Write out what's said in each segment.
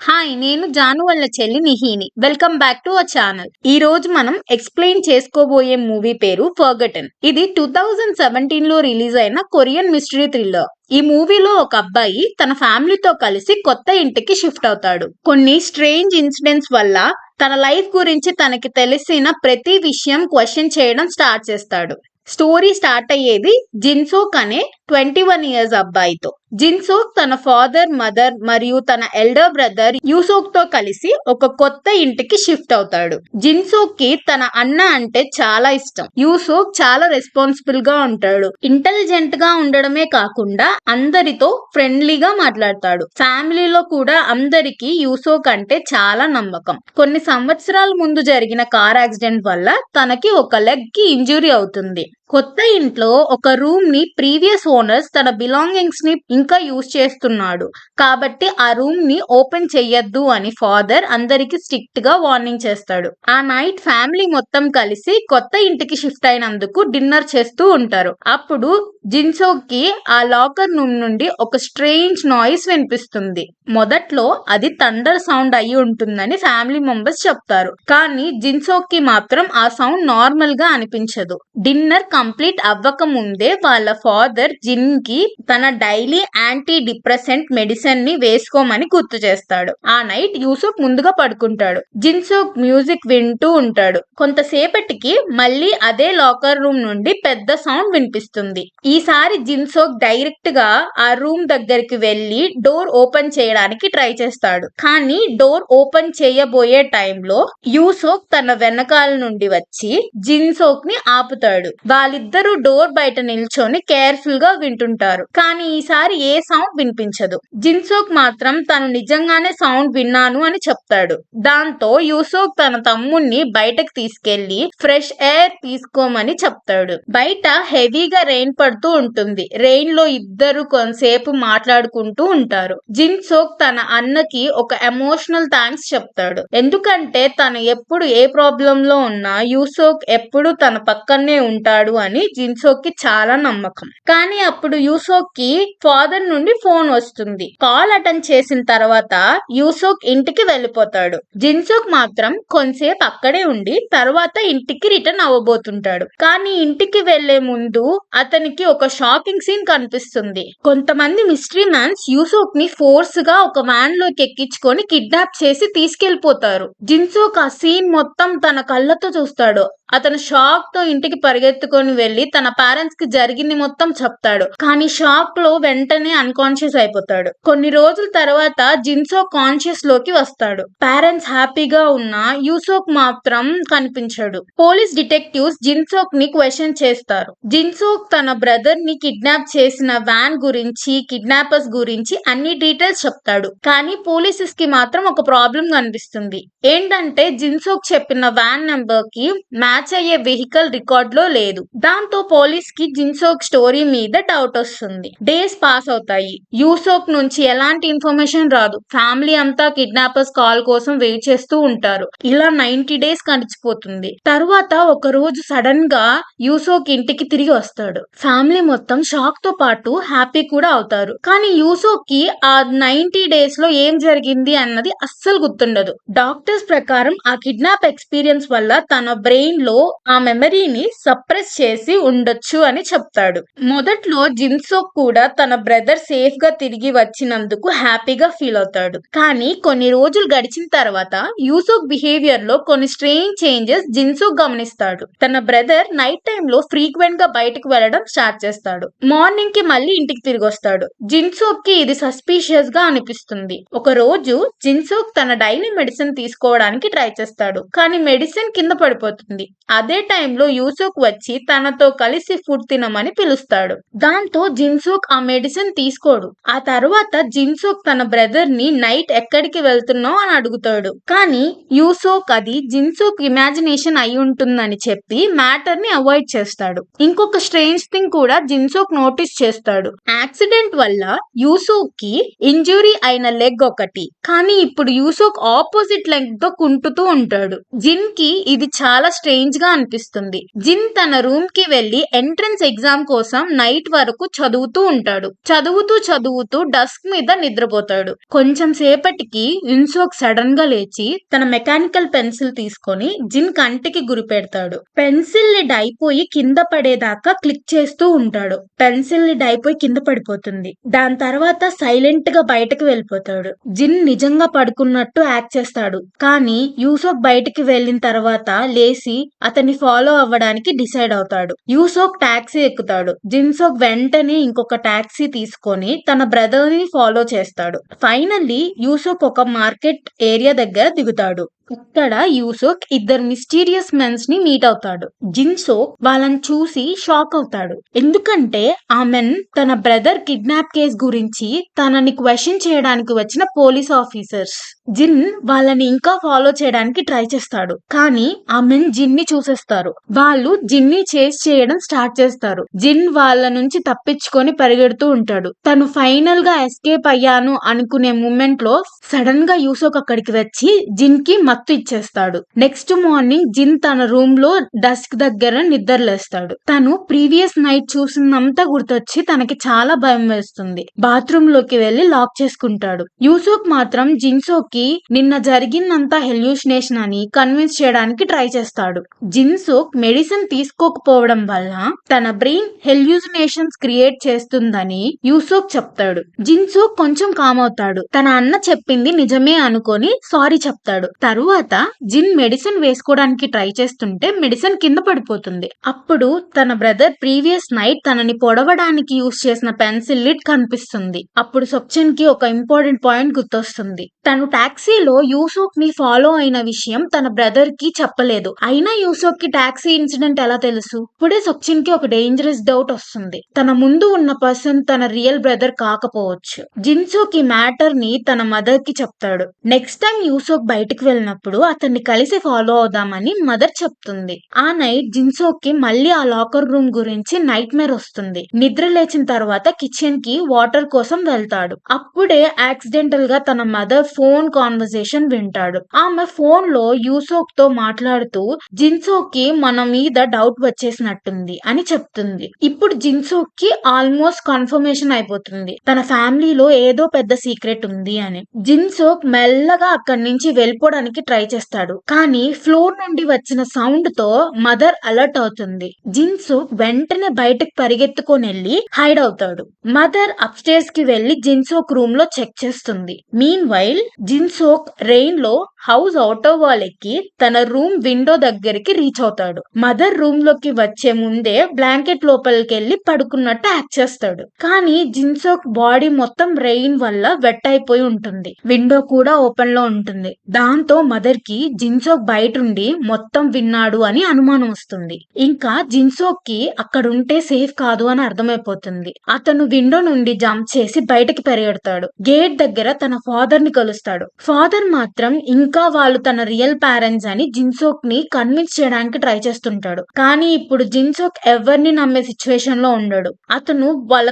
Hi, నేను జాను వాళ్ళ చెల్లి Nihini. Welcome back to our channel. ఈ రోజు మనం ఎక్స్ప్లెయిన్ చేసుకోబోయే మూవీ పేరు ఫర్గటన్. ఇది 2017 లో రిలీజ్ అయిన కొరియన్ మిస్టరీ థ్రిల్లర్. ఈ మూవీలో ఒక అబ్బాయి తన ఫ్యామిలీతో కలిసి కొత్త ఇంటికి షిఫ్ట్ అవుతాడు. కొన్ని స్ట్రేంజ్ ఇన్సిడెంట్స్ వల్ల తన లైఫ్ గురించి తనకి తెలిసిన ప్రతి విషయం క్వశ్చన్ చేయడం స్టార్ట్ చేస్తాడు. స్టోరీ స్టార్ట్ అయ్యేది జిన్సోక్ అనే 21 ఇయర్స్ అబ్బాయితో. జిన్సోక్ తన ఫాదర్, మదర్ మరియు తన ఎల్డర్ బ్రదర్ యూసోక్ తో కలిసి ఒక కొత్త ఇంటికి షిఫ్ట్ అవుతాడు. జిన్సోక్ కి తన అన్న అంటే చాలా ఇష్టం. యూసోక్ చాలా రెస్పాన్సిబుల్ గా ఉంటాడు. ఇంటెలిజెంట్ గా ఉండడమే కాకుండా అందరితో ఫ్రెండ్లీగా మాట్లాడతాడు. ఫ్యామిలీలో కూడా అందరికి యూసోక్ అంటే చాలా నమ్మకం. కొన్ని సంవత్సరాల ముందు జరిగిన కార్ యాక్సిడెంట్ వల్ల తనకి ఒక లెగ్ కి ఇంజురీ అవుతుంది. కొత్త ఇంట్లో ఒక రూమ్ ని ప్రీవియస్ ఓనర్స్ తన బిలాంగింగ్స్ ని ఇంకా యూజ్ చేస్తున్నాడు కాబట్టి ఆ రూమ్ ని ఓపెన్ చెయ్యొద్దు అని ఫాదర్ అందరికి స్ట్రిక్ట్ గా వార్నింగ్ చేస్తాడు. ఆ నైట్ ఫ్యామిలీ మొత్తం కలిసి కొత్త ఇంటికి షిఫ్ట్ అయినందుకు డిన్నర్ చేస్తూ ఉంటారు. అప్పుడు జిన్సోక్ కి ఆ లాకర్ రూమ్ నుండి ఒక స్ట్రేంజ్ నాయిస్ వినిపిస్తుంది. మొదట్లో అది థండర్ సౌండ్ అయి ఉంటుందని ఫ్యామిలీ మెంబర్స్ చెప్తారు. కానీ జిన్సోక్ కి మాత్రం ఆ సౌండ్ నార్మల్ గా అనిపించదు. డిన్నర్ కంప్లీట్ అవ్వక ముందే వాళ్ళ ఫాదర్ జిన్ కి తన డైలీ యాంటీ డిప్రెసెంట్ మెడిసిన్ ని వేసుకోమని గుర్తు చేస్తాడు. ఆ నైట్ యూసోక్ ముందుగా పడుకుంటాడు. జిన్సోక్ మ్యూజిక్ వింటూ ఉంటాడు. కొంతసేపటికి మళ్ళీ అదే లాకర్ రూమ్ నుండి పెద్ద సౌండ్ వినిపిస్తుంది. ఈసారి జిన్సోక్ డైరెక్ట్ గా ఆ రూమ్ దగ్గరికి వెళ్లి డోర్ ఓపెన్ చేయడానికి ట్రై చేస్తాడు. కానీ డోర్ ఓపెన్ చేయబోయే టైంలో యూసోక్ తన వెనకాల నుండి వచ్చి జిన్సోక్ ని ఆపుతాడు. వాళ్ళిద్దరూ డోర్ బయట నిల్చొని కేర్ఫుల్ గా వింటుంటారు. కానీ ఈసారి ఏ సౌండ్ వినిపించదు. జిన్సోక్ మాత్రం తను నిజంగానే సౌండ్ విన్నాను అని చెప్తాడు. దాంతో యూసోక్ తన తమ్ముణ్ణి బయటకు తీసుకెళ్లి ఫ్రెష్ ఎయిర్ తీసుకోమని చెప్తాడు. బయట హెవీగా రెయిన్ పడుతూ ఉంటుంది. రెయిన్ లో ఇద్దరు కొంతసేపు మాట్లాడుకుంటూ ఉంటారు. జిన్సోక్ తన అన్నకి ఒక ఎమోషనల్ థ్యాంక్స్ చెప్తాడు. ఎందుకంటే తను ఎప్పుడు ఏ ప్రాబ్లం లో ఉన్నా యూసోక్ ఎప్పుడు తన పక్కనే ఉంటాడు అని జిన్సోక్ కి చాలా నమ్మకం. కానీ అప్పుడు యూసోక్ కి ఫాదర్ నుండి ఫోన్ వస్తుంది. కాల్ అటెండ్ చేసిన తర్వాత యూసోక్ ఇంటికి వెళ్ళిపోతాడు. జిన్సోక్ మాత్రం కొంతసేపు అక్కడే ఉండి తర్వాత ఇంటికి రిటర్న్ అవ్వబోతుంటాడు. కానీ ఇంటికి వెళ్లే ముందు అతనికి ఒక షాకింగ్ సీన్ కనిపిస్తుంది. కొంతమంది మిస్టరీ మ్యాన్స్ యూసోక్ ని ఫోర్స్ గా ఒక వ్యాన్ లోకి ఎక్కించుకొని కిడ్నాప్ చేసి తీసుకెళ్లిపోతారు. జిన్సోక్ ఆ సీన్ మొత్తం తన కళ్ళతో చూస్తాడు. అతను షాక్ తో ఇంటికి పరిగెత్తుకొని వెళ్లి తన పేరెంట్స్ కి జరిగింది మొత్తం చెప్తాడు. కానీ షాక్ లో వెంటనే అన్కాన్షియస్ అయిపోతాడు. కొన్ని రోజుల తర్వాత జిన్సోక్ కాన్షియస్ లోకి వస్తాడు. పేరెంట్స్ హ్యాపీగా ఉన్నా యూసోక్ మాత్రం కనిపించడు. పోలీస్ డిటెక్టివ్స్ జిన్సోక్ ని క్వశ్చన్ చేస్తారు. జిన్సోక్ తన బ్రదర్ ని కిడ్నాప్ చేసిన వ్యాన్ గురించి, కిడ్నాపర్స్ గురించి అన్ని డీటెయిల్స్ చెప్తాడు. కానీ పోలీసెస్ కి మాత్రం ఒక ప్రాబ్లం కనిపిస్తుంది. ఏంటంటే జిన్సోక్ చెప్పిన వ్యాన్ నెంబర్ కి మ్యాచ్ అయ్యే వెహికల్ రికార్డ్ లో లేదు. దాంతో పోలీస్ కి జిన్సోక్ స్టోరీ మీద డౌట్ వస్తుంది. డేస్ పాస్ అవుతాయి. యూసోక్ నుంచి ఎలాంటి ఇన్ఫర్మేషన్ రాదు. ఫ్యామిలీ అంతా కిడ్నాపర్స్ కాల్ కోసం వెయిట్ చేస్తూ ఉంటారు. ఇలా 90 days గడిచిపోతుంది. తరువాత ఒక రోజు సడన్ గా యూసోక్ ఇంటికి తిరిగి వస్తాడు. ఫ్యామిలీ మొత్తం షాక్ తో పాటు హ్యాపీ కూడా అవుతారు. కానీ యూసోక్ కి ఆ 90 days లో ఏం జరిగింది అన్నది అస్సలు గుర్తుండదు. డాక్టర్స్ ప్రకారం ఆ కిడ్నాప్ ఎక్స్పీరియన్స్ వల్ల తన బ్రెయిన్ లో ఆ మెమరీని సప్రెస్ చేసి ఉండొచ్చు అని చెప్తాడు. మొదట్లో జిన్సోక్ కూడా తన బ్రదర్ సేఫ్ గా తిరిగి వచ్చినందుకు హ్యాపీగా ఫీల్ అవుతాడు. కానీ కొన్ని రోజులు గడిచిన తర్వాత యూసోక్ బిహేవియర్ లో కొన్ని స్ట్రేంజ్ చేంజెస్ జిన్సోక్ గమనిస్తాడు. తన బ్రదర్ నైట్ టైం లో ఫ్రీక్వెంట్ గా బయటకు వెళ్లడం స్టార్ట్ చేస్తాడు. మార్నింగ్ కి మళ్ళీ ఇంటికి తిరిగి వస్తాడు. జిన్సోక్ కి ఇది సస్పీషియస్ గా అనిపిస్తుంది. ఒక రోజు జిన్సోక్ తన డైలీ మెడిసిన్ తీసుకోవడానికి ట్రై చేస్తాడు. కానీ మెడిసిన్ కింద పడిపోతుంది. అదే టైంలో యూసోక్ వచ్చి తనతో కలిసి ఫుడ్ తినమని పిలుస్తాడు. దాంతో జిన్సోక్ ఆ మెడిసిన్ తీసుకోడు. ఆ తర్వాత జిన్సోక్ తన బ్రదర్ ని నైట్ ఎక్కడికి వెళ్తున్నావు అని అడుగుతాడు. కానీ యూసోక్ అది జిన్సోక్ ఇమాజినేషన్ అయి ఉంటుందని చెప్పి మ్యాటర్ ని అవాయిడ్ చేస్తాడు. ఇంకొక స్ట్రేంజ్ థింగ్ కూడా జిన్సోక్ నోటీస్ చేస్తాడు. యాక్సిడెంట్ వల్ల యూసోక్ కి ఇంజురీ అయిన లెగ్ ఒకటి, కానీ ఇప్పుడు యూసోక్ ఆపోజిట్ లెగ్ తో కుంటుతూ ఉంటాడు. జిన్ కి ఇది చాలా స్ట్రేంజ్ స్ట్రేంజ్ గా అనిపిస్తుంది. జిన్ తన రూమ్ కి వెళ్లి ఎంట్రన్స్ ఎగ్జామ్ కోసం నైట్ వరకు చదువుతూ ఉంటాడు. చదువుతూ డస్క్ మీద నిద్రపోతాడు. కొంచెం సేపటికి యున్సోక్ సడన్ గా లేచి తన మెకానికల్ పెన్సిల్ తీసుకొని జిన్ కంటికి గురి పెడతాడు. పెన్సిల్ ని డైపోయి కింద పడేదాకా క్లిక్ చేస్తూ ఉంటాడు. పెన్సిల్ ని డైపోయి కింద పడిపోతుంది. దాని తర్వాత సైలెంట్ గా బయటకు వెళ్ళిపోతాడు. జిన్ నిజంగా పడుకున్నట్టు యాక్ట్ చేస్తాడు. కానీ యూసోక్ బయటికి వెళ్లిన తర్వాత లేచి అతన్ని ఫాలో అవ్వడానికి డిసైడ్ అవుతాడు. యూసోక్ టాక్సీ ఎక్కుతాడు. జిన్సోక్ వెంటనే ఇంకొక టాక్సీ తీసుకొని తన బ్రదర్ ని ఫాలో చేస్తాడు. ఫైనల్లీ యూసోక్ ఒక మార్కెట్ ఏరియా దగ్గర దిగుతాడు. ఇక్కడ యూసోక్ ఇద్దరు మిస్టీరియస్ మెన్స్ ని మీట్ అవుతాడు. జిన్సోక్ వాళ్ళని చూసి షాక్ అవుతాడు. ఎందుకంటే ఆ మెన్ తన బ్రదర్ కిడ్నాప్ కేస్ గురించి తనని క్వశ్చన్ చేయడానికి వచ్చిన పోలీస్ ఆఫీసర్స్. జిన్ వాళ్ళని ఇంకా ఫాలో చేయడానికి ట్రై చేస్తాడు. కానీ ఆ మెన్ జిన్ ని చూసేస్తారు. వాళ్ళు జిన్ ని చేస్ చేయడం స్టార్ట్ చేస్తారు. జిన్ వాళ్ళ నుంచి తప్పించుకొని పరిగెడుతూ ఉంటాడు. తను ఫైనల్ గా ఎస్కేప్ అయ్యాను అనుకునే మూమెంట్ లో సడన్ గా యూసోక్ అక్కడికి వచ్చి జిన్ కి మత్తు ఇచ్చేస్తాడు. నెక్స్ట్ మార్నింగ్ జిన్ తన రూమ్ లో డస్క్ దగ్గర నిద్రలేస్తాడు. తను ప్రీవియస్ నైట్ చూసిందంతా గుర్తొచ్చి తనకి చాలా భయం వేస్తుంది. బాత్రూమ్ లోకి వెళ్లి లాక్ చేసుకుంటాడు. యూసోక్ మాత్రం జిన్సోక్ కి నిన్న జరిగిందంతా హెల్యూసినేషన్ అని కన్విన్స్ చేయడానికి ట్రై చేస్తాడు. జిన్సోక్ మెడిసిన్ తీసుకోకపోవడం వల్ల తన బ్రెయిన్ హెల్యూసినేషన్స్ క్రియేట్ చేస్తుందని యూసోక్ చెప్తాడు. జిన్సోక్ కొంచెం కామ్ అవుతాడు. తన అన్న చెప్పింది నిజమే అనుకొని సారీ చెప్తాడు. తరువాత జిన్ మెడిసిన్ వేసుకోవడానికి ట్రై చేస్తుంటే మెడిసిన్ కింద పడిపోతుంది. అప్పుడు తన బ్రదర్ ప్రీవియస్ నైట్ తనని పొడవడానికి యూజ్ చేసిన పెన్సిల్ లిడ్ కనిపిస్తుంది. అప్పుడు సొక్చెన్ కి ఒక ఇంపార్టెంట్ పాయింట్ గుర్తొస్తుంది. తను టాక్సీలో యూసోక్ ని ఫాలో అయిన విషయం తన బ్రదర్ కి చెప్పలేదు. అయినా యూసోక్ కి టాక్సీ ఇన్సిడెంట్ ఎలా తెలుసు? ఇప్పుడే సొక్చెన్ కి ఒక డేంజరస్ డౌట్ వస్తుంది. తన ముందు ఉన్న పర్సన్ తన రియల్ బ్రదర్ కాకపోవచ్చు. జిన్సోక్ ఈ మ్యాటర్ ని తన మదర్ కి చెప్తాడు. నెక్స్ట్ టైం యూసోక్ బయటికి వెళ్ళినప్పుడు అతన్ని కలిసి ఫాలో అవుదామని మదర్ చెప్తుంది. ఆ నైట్ జిన్సోక్ కి మళ్ళీ ఆ లాకర్ రూమ్ గురించి నైట్ మేర్ వస్తుంది. నిద్ర లేచిన తర్వాత కిచెన్ కి వాటర్ కోసం వెళ్తాడు. అప్పుడే యాక్సిడెంటల్ గా తన మదర్ ఫోన్ కాన్వర్సేషన్ వింటాడు. ఆమె ఫోన్ లో యూసోక్ తో మాట్లాడుతూ జిన్సోక్ కి మన మీద డౌట్ వచ్చేసినట్టుంది అని చెప్తుంది. ఇప్పుడు జిన్సోక్ కి ఆల్మోస్ట్ కన్ఫర్మేషన్ అయిపోతుంది తన ఫ్యామిలీలో ఏదో పెద్ద సీక్రెట్ ఉంది అని. జిన్సోక్ మెల్లగా అక్కడి నుంచి వెళ్ళిపోవడానికి ట్రై చేస్తాడు. కానీ ఫ్లోర్ నుండి వచ్చిన సౌండ్ తో మదర్ అలర్ట్ అవుతుంది. జిన్సోక్ వెంటనే బయటకు పరిగెత్తుకొని వెళ్లి హైడ్ అవుతాడు. మదర్ అప్ స్టేర్స్ కి వెళ్లి జిన్సోక్ రూమ్ లో చెక్ చేస్తుంది. మీన్ వైల్ జిన్సోక్ రెయిన్ లో హౌస్ ఆటో వాల్ ఎక్కి తన రూమ్ విండో దగ్గరికి రీచ్ అవుతాడు. మదర్ రూమ్ లోకి వచ్చే ముందే బ్లాంకెట్ లోపలికి వెళ్లి పడుకున్నట్టు యాక్ట్ చేస్తాడు. కానీ జిన్సోక్ బాడీ మొత్తం రెయిన్ వల్ల వెట్ అయిపోయి ఉంటుంది. విండో కూడా ఓపెన్ లో ఉంటుంది. దాంతో మదర్ కి జిన్సోక్ బయటుండి మొత్తం విన్నాడు అని అనుమానం వస్తుంది. ఇంకా జిన్సోక్ కి అక్కడ ఉంటే సేఫ్ కాదు అని అర్థమైపోతుంది. అతను విండో నుండి జంప్ చేసి బయటకి పరిగెడతాడు. గేట్ దగ్గర తన ఫాదర్ ని కలుస్తాడు. ఫాదర్ మాత్రం ఇంకా వాళ్ళు తన రియల్ పేరెంట్స్ అని జిన్సోక్ ని కన్విన్స్ చేయడానికి ట్రై చేస్తుంటాడు. కానీ ఇప్పుడు జిన్సోక్ ఎవరిని నమ్మే సిచ్యువేషన్ లో ఉండడు. అతను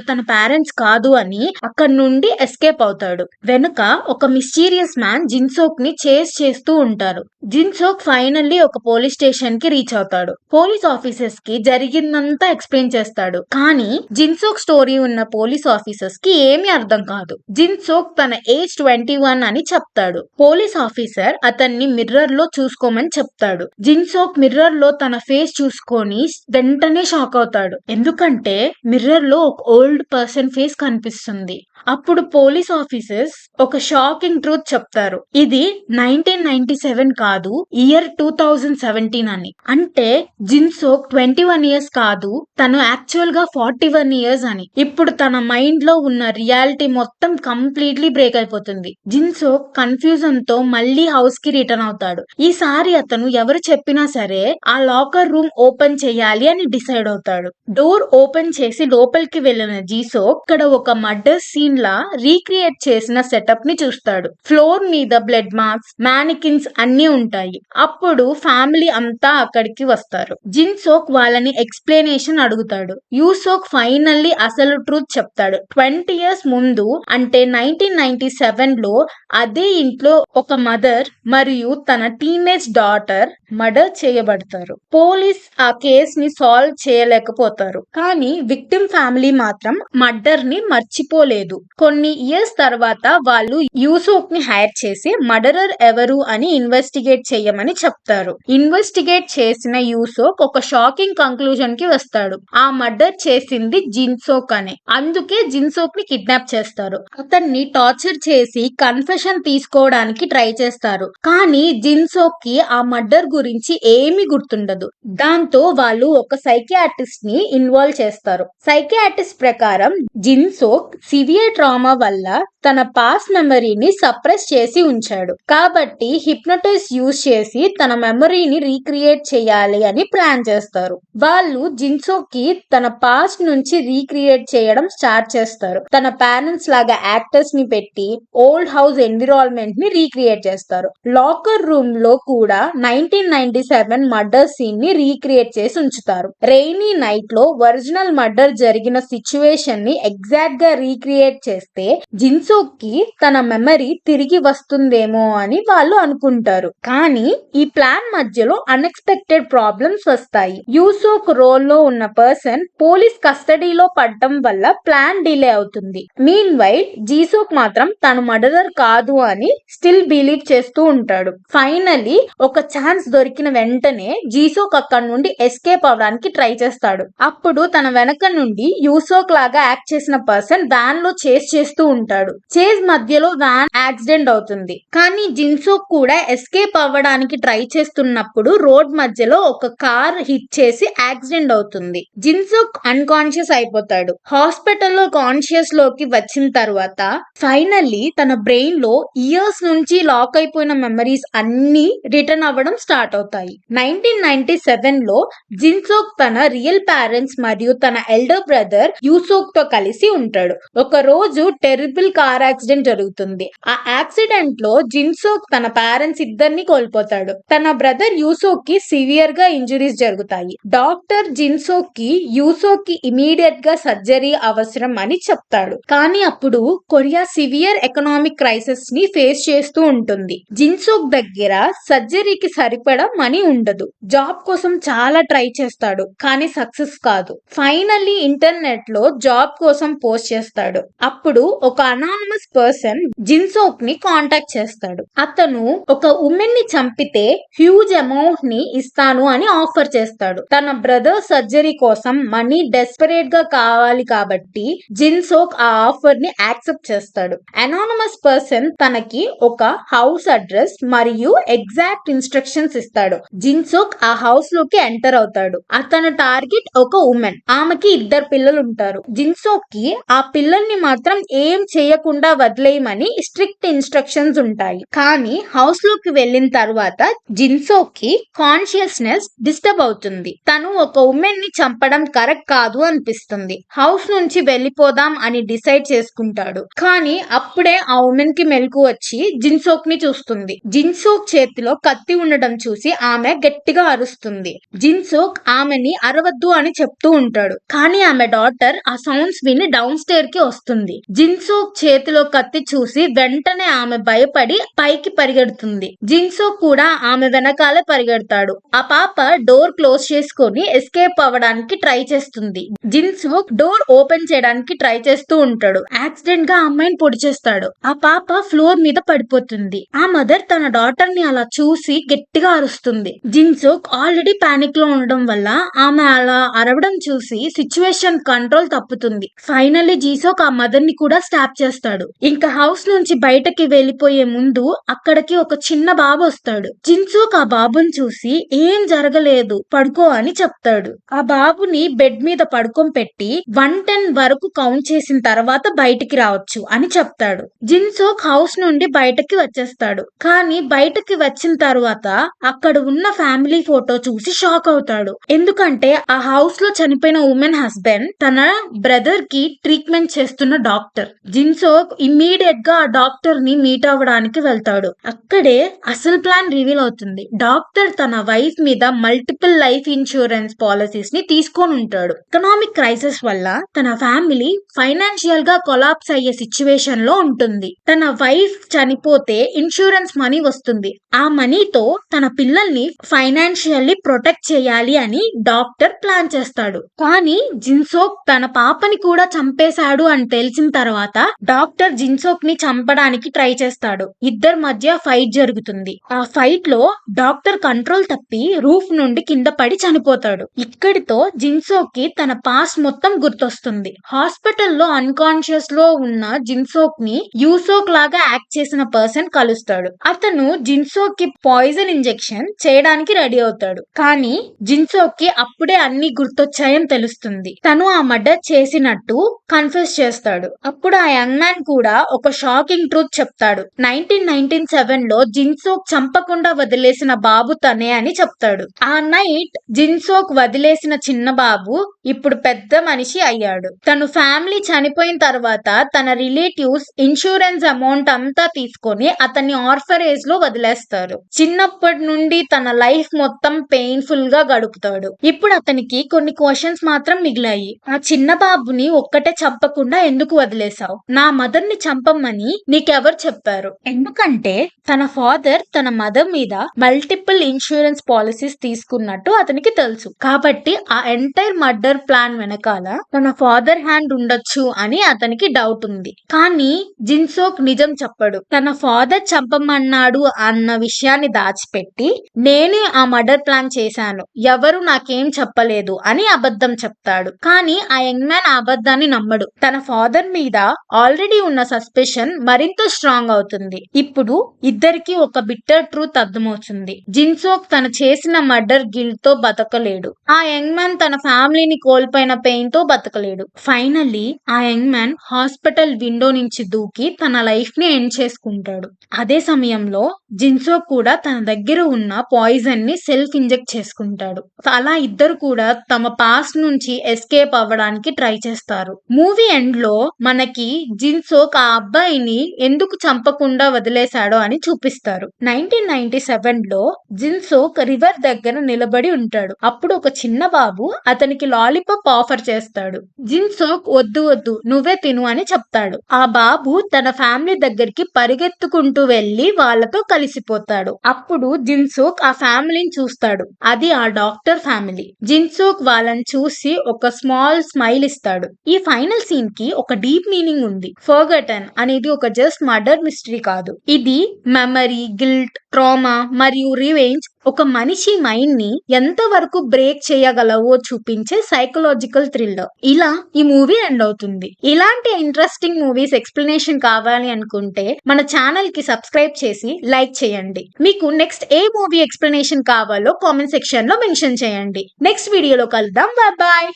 తన పేరెంట్స్ కాదు అని అక్కడి నుండి ఎస్కేప్ అవుతాడు. వెనుక ఒక మిస్టీరియస్ మ్యాన్ జిన్సోక్ ని చేస్ చేస్తూ ఉంటారు. జిన్సోక్ ఫైనల్లీ ఒక పోలీస్ స్టేషన్ కి రీచ్ అవుతాడు. పోలీస్ ఆఫీసర్స్ కి జరిగిందంతా ఎక్స్ప్లెయిన్ చేస్తాడు. కానీ జిన్సోక్ స్టోరీ ఉన్న పోలీస్ ఆఫీసర్స్ కి ఏమీ అర్థం కాదు. జిన్సోక్ తన ఏజ్ 21 అని చెప్తాడు. పోలీస్ ఆఫీసర్ అతన్ని మిర్రర్ లో చూసుకోమని చెప్తాడు. జిన్సోక్ మిర్రర్ లో తన ఫేస్ చూసుకొని వెంటనే షాక్ అవుతాడు. ఎందుకంటే మిర్రర్ లో ఒక ఓల్డ్ పర్సన్ ఫేస్ కనిపిస్తుంది. అప్పుడు పోలీస్ ఆఫీసర్స్ ఒక షాకింగ్ ట్రూత్ చెప్తారు. ఇది 1997 కాదు, ఇయర్ 2017 అని. అంటే జిన్సోక్ 21 ఇయర్స్ కాదు, తను యాక్చువల్ గా 41 ఇయర్స్ అని. ఇప్పుడు తన మైండ్ లో ఉన్న రియాలిటీ మొత్తం కంప్లీట్లీ బ్రేక్ అయిపోతుంది. జిన్సోక్ కన్ఫ్యూజన్ తో మళ్ళీ హౌస్ కి రిటర్న్ అవుతాడు. ఈసారి అతను ఎవరు చెప్పినా సరే ఆ లాకర్ రూమ్ ఓపెన్ చేయాలి అని డిసైడ్ అవుతాడు. డోర్ ఓపెన్ చేసి లోపలికి వెళ్లిన జిన్సోక్ ఇక్కడ ఒక మర్డర్ సీన్ సీన్ లా రీక్రియేట్ చేసిన సెటప్ ని చూస్తాడు. ఫ్లోర్ మీద బ్లడ్ మార్క్స్, మ్యానికిన్స్ అన్ని ఉంటాయి. అప్పుడు ఫ్యామిలీ అంతా అక్కడికి వస్తారు. జిన్సోక్ వాళ్ళని ఎక్స్ప్లెనేషన్ అడుగుతాడు. యూసోక్ ఫైనల్లీ అసలు ట్రూత్ చెప్తాడు. 20 years ముందు అంటే 1997 లో అదే ఇంట్లో ఒక మదర్ మరియు తన టీనేజ్ డాటర్ మర్డర్ చేయబడతారు. పోలీస్ ఆ కేస్ ని సాల్వ్ చేయలేకపోతారు. కానీ విక్టిమ్ ఫ్యామిలీ మాత్రం మర్డర్ ని మర్చిపోలేదు. కొన్ని ఇయర్స్ తర్వాత వాళ్ళు యూసోక్ ని హైర్ చేసి మర్డరర్ ఎవరు అని ఇన్వెస్టిగేట్ చేయమని చెప్తారు. ఇన్వెస్టిగేట్ చేసిన యూసోక్ ఒక షాకింగ్ కంక్లూజన్ కి వస్తాడు. ఆ మర్డర్ చేసింది జిన్సోక్ అనే. అందుకే జిన్సోక్ ని కిడ్నాప్ చేస్తారు. అతన్ని టార్చర్ చేసి కన్ఫెషన్ తీసుకోవడానికి ట్రై చేస్తారు. కానీ జిన్సోక్ కి ఆ మర్డర్ గురించి ఏమీ గుర్తుండదు. దాంతో వాళ్ళు ఒక సైకియాట్రిస్ట్ ని ఇన్వాల్వ్ చేస్తారు. సైకియాట్రిస్ట్ ప్రకారం జిన్సోక్ సివియర్ ట్రామా వల్ల తన పాస్ట్ మెమరీని సప్రెస్ చేసి ఉంచాడు. కాబట్టి హిప్నోటైజ్ యూజ్ చేసి తన మెమరీని రీక్రియేట్ చేయాలి అని ప్లాన్ చేస్తారు. వాళ్ళు జిన్సోక్ కి తన పాస్ట్ నుంచి రీక్రియేట్ చేయడం స్టార్ట్ చేస్తారు. తన పేరెంట్స్ లాగా యాక్టర్స్ ని పెట్టి ఓల్డ్ హౌస్ ఎన్విరాన్మెంట్ ని రీక్రియేట్ చేస్తారు. లాకర్ రూమ్ లో కూడా 1997 మర్డర్ సీన్ ని రీక్రియేట్ చేసి ఉంచుతారు. రెయినీ నైట్ లో ఒరిజినల్ మర్డర్ జరిగిన సిచ్యువేషన్ ని ఎగ్జాక్ట్ గా రీక్రియేట్ చేస్తే జిన్సోక్ కి తన మెమరీ తిరిగి వస్తుందేమో అని వాళ్ళు అనుకుంటారు. కానీ ఈ ప్లాన్ మధ్యలో అన్ఎక్స్పెక్టెడ్ ప్రాబ్లమ్స్ వస్తాయి. యూసోక్ రోల్ లో ఉన్న పర్సన్ పోలీస్ కస్టడీలో పడటం వల్ల ప్లాన్ డిలే అవుతుంది. మీన్ వైల్ జిన్సోక్ మాత్రం తను మర్డరర్ కాదు అని స్టిల్ బిలీవ్ చేస్తూ ఉంటాడు. ఫైనల్లీ ఒక ఛాన్స్ దొరికిన వెంటనే జిన్సోక్ అక్కడ నుండి ఎస్కేప్ అవడానికి ట్రై చేస్తాడు. అప్పుడు తన వెనక నుండి యూసోక్ లాగా యాక్ట్ చేసిన పర్సన్ వ్యాన్ లో చేస్ చేస్తూ ఉంటాడు. చేజ్ మధ్యలో వ్యాన్ యాక్సిడెంట్ అవుతుంది. కానీ జిన్సోక్ కూడా ఎస్కేప్ అవ్వడానికి ట్రై చేస్తున్నప్పుడు రోడ్ మధ్యలో ఒక కార్ హిట్ చేసి యాక్సిడెంట్ అవుతుంది. జిన్సోక్ అన్కాన్షియస్ అయిపోతాడు. హాస్పిటల్లో కాన్షియస్ లోకి వచ్చిన తర్వాత ఫైనల్లీ తన బ్రెయిన్ లో ఇయర్స్ నుంచి లాక్ అయిపోయిన మెమరీస్ అన్ని రిటర్న్ అవ్వడం స్టార్ట్ అవుతాయి. 1997 లో జిన్సోక్ తన రియల్ పేరెంట్స్ మరియు తన ఎల్డర్ బ్రదర్ యూసోక్ తో కలిసి ఉంటాడు. ఒక రోజు టెరిబుల్ కార్ యాక్సిడెంట్ జరుగుతుంది. ఆ యాక్సిడెంట్ లో జిన్సోక్ తన పేరెంట్స్ ఇద్దరిని కోల్పోతాడు. తన బ్రదర్ యూసోక్ కి సివియర్ గా ఇంజురీస్ జరుగుతాయి. డాక్టర్ జిన్సోక్ కి యూసోక్ కి ఇమీడియట్ గా సర్జరీ అవసరం అని చెప్తాడు. కానీ అప్పుడు కొరియా సివియర్ ఎకనామిక్ క్రైసిస్ ని ఫేస్ చేస్తూ ఉంటుంది. జిన్సోక్ దగ్గర సర్జరీకి సరిపడా మనీ ఉండదు. జాబ్ కోసం చాలా ట్రై చేస్తాడు కానీ సక్సెస్ కాదు. ఫైనల్లీ ఇంటర్నెట్ లో జాబ్ కోసం పోస్ట్ చేస్తాడు. అప్పుడు ఒక అనానమస్ పర్సన్ జిన్సోక్ ని కాంటాక్ట్ చేస్తాడు. అతను ఒక ఉమెన్ ని చంపితే హ్యూజ్ అమౌంట్ ని ఇస్తాను అని ఆఫర్ చేస్తాడు. తన బ్రదర్ సర్జరీ కోసం మనీ డెస్పరేట్ గా కావాలి కాబట్టి జిన్సోక్ ఆ ఆఫర్ ని యాక్సెప్ట్ చేస్తాడు. అనానమస్ పర్సన్ తనకి ఒక హౌస్ అడ్రస్ మరియు ఎగ్జాక్ట్ ఇన్స్ట్రక్షన్స్ ఇస్తాడు. జిన్సోక్ ఆ హౌస్ లోకి ఎంటర్ అవుతాడు. అతను టార్గెట్ ఒక ఉమెన్. ఆమెకి 2 పిల్లలు ఉంటారు. జిన్సోక్ కి ఆ పిల్లల్ని మాత్రం ఏం చేయకుండా వదిలేయమని స్ట్రిక్ట్ ఇన్స్ట్రక్షన్స్ ఉంటాయి. కానీ హౌస్ లోకి వెళ్ళిన తర్వాత జిన్సోక్ కి కాన్షియస్నెస్ డిస్టర్బ్ అవుతుంది. తను ఒక ఉమెన్ ని చంపడం కరెక్ట్ కాదు అనిపిస్తుంది. హౌస్ నుంచి వెళ్ళిపోదాం అని డిసైడ్ చేసుకుంటాడు. కానీ అప్పుడే ఆ ఉమెన్ కి మెలకు వచ్చి జిన్సోక్ ని చూస్తుంది. జిన్సోక్ చేతిలో కత్తి ఉండడం చూసి ఆమె గట్టిగా అరుస్తుంది. జిన్సోక్ ఆమెని అరవద్దు అని చెప్తూ ఉంటాడు. కానీ ఆమె డాటర్ ఆ సౌండ్స్ విని డౌన్ స్టేర్ కి వస్తుంది. జిన్సోక్ చేతిలో కత్తి చూసి వెంటనే ఆమె భయపడి పైకి పరిగెడుతుంది. జిన్సోక్ కూడా ఆమె వెనకాలే పరిగెడతాడు. ఆ పాప డోర్ క్లోజ్ చేసుకొని ఎస్కేప్ అవ్వడానికి ట్రై చేస్తుంది. జిన్సోక్ డోర్ ఓపెన్ చేయడానికి ట్రై చేస్తూ ఉంటాడు. యాక్సిడెంట్ గా అమ్మాయిని పొడి చేస్తాడు. ఆ పాప ఫ్లోర్ మీద పడిపోతుంది. ఆ మదర్ తన డాటర్ ని అలా చూసి గట్టిగా అరుస్తుంది. జిన్సోక్ ఆల్రెడీ పానిక్ లో ఉండడం వల్ల ఆమె అలా అరవడం చూసి సిచ్యువేషన్ కంట్రోల్ తప్పుతుంది. ఫైనల్లీ జిన్సోక్ ఆ మదర్ ని కూడా స్టాప్ చేస్తాడు. ఇంకా హౌస్ నుంచి బయటకి వెళ్లిపోయే ముందు అక్కడికి ఒక చిన్న బాబు వస్తాడు. జిన్సోక్ ఆ బాబుని చూసి ఏం జరగలేదు పడుకో అని చెప్తాడు. ఆ బాబుని బెడ్ మీద పడుకోం పెట్టి 110 వరకు కౌంట్ చేసిన తర్వాత బయటికి రావచ్చు అని చెప్తాడు. జిన్సోక్ హౌస్ నుండి బయటకి వచ్చేస్తాడు. కానీ బయటకి వచ్చిన తర్వాత అక్కడ ఉన్న ఫ్యామిలీ ఫోటో చూసి షాక్ అవుతాడు. ఎందుకంటే ఆ హౌస్ లో చనిపోయిన ఉమెన్ హస్బెండ్ తన బ్రదర్ కి ట్రీట్మెంట్ చేస్తున్న డాక్టర్. జిన్సోక్ ఇమ్మీడియట్ గా ఆ డాక్టర్ ని మీట్ అవ్వడానికి వెళ్తాడు. అక్కడే అసలు ప్లాన్ రివీల్ అవుతుంది. డాక్టర్ తన వైఫ్ మీద మల్టిపుల్ లైఫ్ ఇన్సూరెన్స్ పాలసీస్ ని తీసుకొని ఉంటాడు. ఎకనామిక్ క్రైసిస్ వల్ల తన ఫ్యామిలీ ఫైనాన్షియల్ గా కొలాప్స్ అయ్యే సిచ్యువేషన్ లో ఉంటుంది. తన వైఫ్ చనిపోతే ఇన్సూరెన్స్ మనీ వస్తుంది. ఆ మనీతో తన పిల్లల్ని ఫైనాన్షియల్లీ ప్రొటెక్ట్ చేయాలి అని డాక్టర్ ప్లాన్ చేస్తాడు. కానీ జిన్సోక్ తన పాపని కూడా చంపేశాడు అని తెలిసిన తర్వాత డాక్టర్ జిన్సోక్ ని చంపడానికి ట్రై చేస్తాడు. ఇద్దరి మధ్య ఫైట్ జరుగుతుంది. ఆ ఫైట్ లో డాక్టర్ కంట్రోల్ తప్పి రూఫ్ నుండి కింద పడి చనిపోతాడు. ఇక్కడితో జిన్సోక్ కి తన పాస్ట్ మొత్తం గుర్తొస్తుంది. హాస్పిటల్లో అన్కాన్షియస్ లో ఉన్న జిన్సోక్ ని యూసోక్ లాగా యాక్ట్ చేసిన పర్సన్ కలుస్తాడు. అతను జిన్సోక్ కి పాయిజన్ ఇంజెక్షన్ చేయడానికి రెడీ అవుతాడు. కానీ జిన్సోక్ కి అప్పుడే అన్ని గుర్తొచ్చాయని తెలుస్తుంది. తను ఆ మర్డర్ చేసినట్టు కన్ఫెస్ చేస్తాడు. అప్పుడు ఆ యంగ్ మ్యాన్ కూడా ఒక షాకింగ్ ట్రూత్ చెప్తాడు. 1997 లో జిన్సోక్ చంపకుండా వదిలేసిన బాబు తనే అని చెప్తాడు. ఆ నైట్ జిన్సోక్ వదిలేసిన చిన్న బాబు ఇప్పుడు పెద్ద మనిషి అయ్యాడు. తను ఫ్యామిలీ చనిపోయిన తర్వాత తన రిలేటివ్స్ ఇన్సూరెన్స్ అమౌంట్ అంతా తీసుకొని అతన్ని ఆర్ఫరేజ్ లో వదిలేస్తారు. చిన్నప్పటి నుండి తన లైఫ్ మొత్తం పెయిన్ఫుల్ గా గడుపుతాడు. ఇప్పుడు అతనికి కొన్ని క్వశ్చన్స్ మాత్రం మిగిలాయి. ఆ చిన్న బాబుని ఒక్కటే చంపకుండా ఎందుకు వదిలేశావు? నా మదర్ ని చంపమని నీకెవరు చెప్పారు? ఎందుకంటే తన ఫాదర్ తన మదర్ మీద మల్టిపుల్ ఇన్సూరెన్స్ పాలసీస్ తీసుకున్నట్టు అతనికి తెలుసు. కాబట్టి ఆ ఎంటైర్ మర్డర్ ప్లాన్ వెనకాల తన ఫాదర్ హ్యాండ్ ఉండొచ్చు అని అతనికి డౌట్ ఉంది. కానీ జిన్సోక్ నిజం చెప్పడు. తన ఫాదర్ చంపమన్నాడు అన్న విషయాన్ని దాచిపెట్టి నేనే ఆ మర్డర్ ప్లాన్ చేశాను, ఎవరు నాకేం చెప్పలేదు అని అబద్ధం చెప్తాడు. కానీ ఆ యంగ్ మ్యాన్ ఆ అబద్ధాన్ని నమ్మడు. తన ఫాదర్ మీద ఆల్రెడీ ఉన్న సస్పెషన్ మరింత స్ట్రాంగ్ అవుతుంది. ఇప్పుడు ఇద్దరికి ఒక బిట్టర్ ట్రూత్ అర్థమవుతుంది. జిన్సోక్ తను చేసిన మర్డర్ గిల్ట్ తో బతకలేడు. ఆ యంగ్ మ్యాన్ తన ఫ్యామిలీని కోల్పోయిన పెయిన్ తో బతకలేడు. ఫైనల్లీ ఆ యంగ్ మ్యాన్ హాస్పిటల్ విండో నుంచి దూకి తన లైఫ్ ని ఎండ్ చేసుకుంటాడు. అదే సమయంలో జిన్సోక్ కూడా తన దగ్గర ఉన్న పాయిజన్ ని సెల్ఫ్ ఇంజెక్ట్ చేసుకుంటాడు. అలా ఇద్దరు కూడా తమ పాస్ట్ నుంచి ఎస్కేప్ అవ్వడానికి ట్రై చేస్తారు. మూవీ ఎండ్ లో మనకి జిన్సోక్ ఆ అబ్బాయిని ఎందుకు చంపకుండా వదిలేశాడో అని చూపిస్తారు. 1997 లో జిన్సోక్ రివర్ దగ్గర నిలబడి ఉంటాడు. అప్పుడు ఒక చిన్న బాబు అతనికి లాలీపాప్ ఆఫర్ చేస్తాడు. జిన్సోక్ వద్దు వద్దు నువ్వే తిను అని చెప్తాడు. ఆ బాబు తన ఫ్యామిలీ దగ్గరికి పరిగెత్తుకుంటూ వెళ్లి వాళ్ళతో కలిసిపోతాడు. అప్పుడు జిన్సోక్ ఆ ఫ్యామిలీని చూస్తాడు. అది ఆ డాక్టర్ ఫ్యామిలీ. జిన్సోక్ వాళ్ళని చూసి ఒక స్మాల్ స్మైల్ ఇస్తాడు. ఈ ఫైనల్ సీన్ కి ఒక డీప్ మీనింగ్ ఉంది. ఫర్గటన్ అనేది ఒక జస్ట్ మర్డర్ మిస్టరీ కాదు. ఇది మెమరీ, గిల్ట్, ట్రామా మరియు రివెంజ్ ఒక మనిషి మైండ్ ని ఎంత వరకు బ్రేక్ చేయగలవో చూపించే సైకలాజికల్ థ్రిల్లర్. ఇలా ఈ మూవీ ఎండ్ అవుతుంది. ఇలాంటి ఇంట్రెస్టింగ్ మూవీస్ ఎక్స్ప్లెనేషన్ కావాలి అనుకుంటే మన ఛానల్ కి సబ్స్క్రైబ్ చేసి లైక్ చేయండి. మీకు నెక్స్ట్ ఏ మూవీ ఎక్స్ప్లెనేషన్ కావాలో కామెంట్ సెక్షన్ లో మెన్షన్ చేయండి. నెక్స్ట్ వీడియోలో కలుద్దాం. Bye bye.